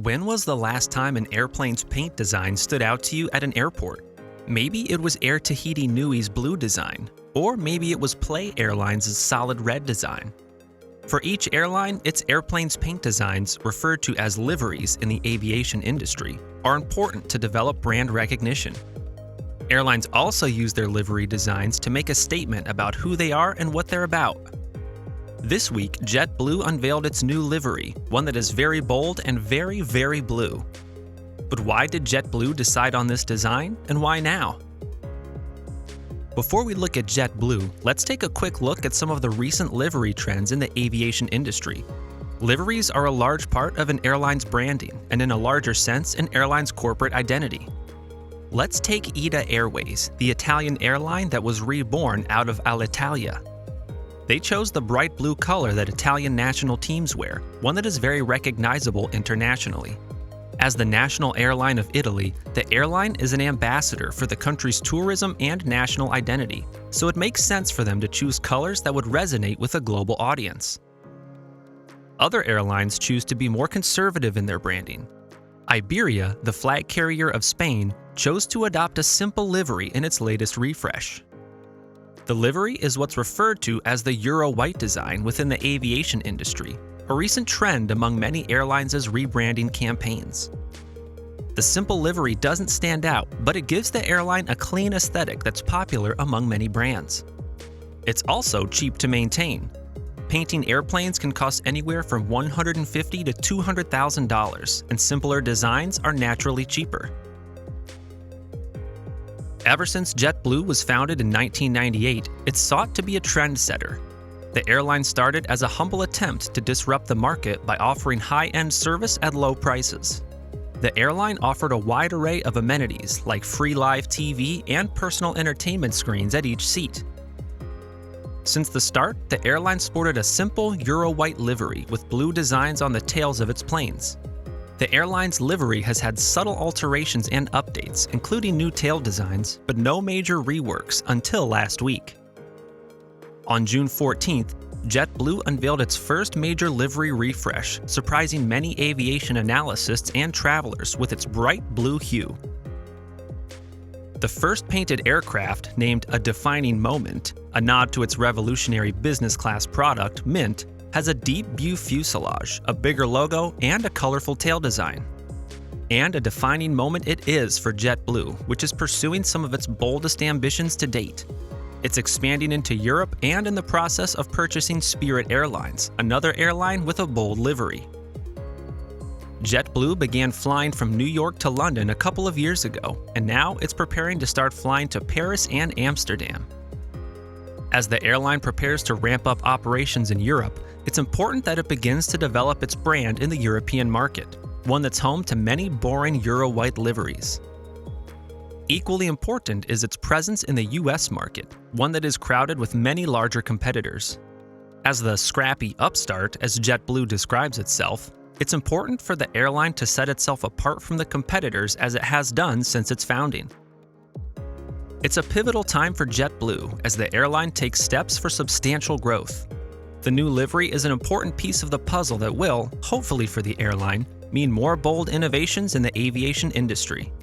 When was the last time an airplane's paint design stood out to you at an airport? Maybe it was Air Tahiti Nui's blue design, or maybe it was Play Airlines' solid red design. For each airline, its airplane's paint designs, referred to as liveries in the aviation industry, are important to develop brand recognition. Airlines also use their livery designs to make a statement about who they are and what they're about. This week, JetBlue unveiled its new livery, one that is very bold and very, very blue. But why did JetBlue decide on this design, and why now? Before we look at JetBlue, let's take a quick look at some of the recent livery trends in the aviation industry. Liveries are a large part of an airline's branding, and in a larger sense, an airline's corporate identity. Let's take ITA Airways, the Italian airline that was reborn out of Alitalia. They chose the bright blue color that Italian national teams wear, one that is very recognizable internationally. As the national airline of Italy, the airline is an ambassador for the country's tourism and national identity, so it makes sense for them to choose colors that would resonate with a global audience. Other airlines choose to be more conservative in their branding. Iberia, the flag carrier of Spain, chose to adopt a simple livery in its latest refresh. The livery is what's referred to as the Euro white design within the aviation industry, a recent trend among many airlines' rebranding campaigns. The simple livery doesn't stand out, but it gives the airline a clean aesthetic that's popular among many brands. It's also cheap to maintain. Painting airplanes can cost anywhere from $150,000 to $200,000, and simpler designs are naturally cheaper. Ever since JetBlue was founded in 1998, it's sought to be a trendsetter. The airline started as a humble attempt to disrupt the market by offering high-end service at low prices. The airline offered a wide array of amenities like free live TV and personal entertainment screens at each seat. Since the start, the airline sported a simple Euro white livery with blue designs on the tails of its planes. The airline's livery has had subtle alterations and updates, including new tail designs, but no major reworks until last week. On June 14th, JetBlue unveiled its first major livery refresh, surprising many aviation analysts and travelers with its bright blue hue. The first painted aircraft, named a defining moment, a nod to its revolutionary business-class product, Mint, has a deep blue fuselage, a bigger logo, and a colorful tail design. And a defining moment it is for JetBlue, which is pursuing some of its boldest ambitions to date. It's expanding into Europe and in the process of purchasing Spirit Airlines, another airline with a bold livery. JetBlue began flying from New York to London a couple of years ago, and now it's preparing to start flying to Paris and Amsterdam. As the airline prepares to ramp up operations in Europe, it's important that it begins to develop its brand in the European market, one that's home to many boring Euro white liveries. Equally important is its presence in the US market, one that is crowded with many larger competitors. As the scrappy upstart, as JetBlue describes itself, it's important for the airline to set itself apart from the competitors as it has done since its founding. It's a pivotal time for JetBlue as the airline takes steps for substantial growth. The new livery is an important piece of the puzzle that will, hopefully for the airline, mean more bold innovations in the aviation industry.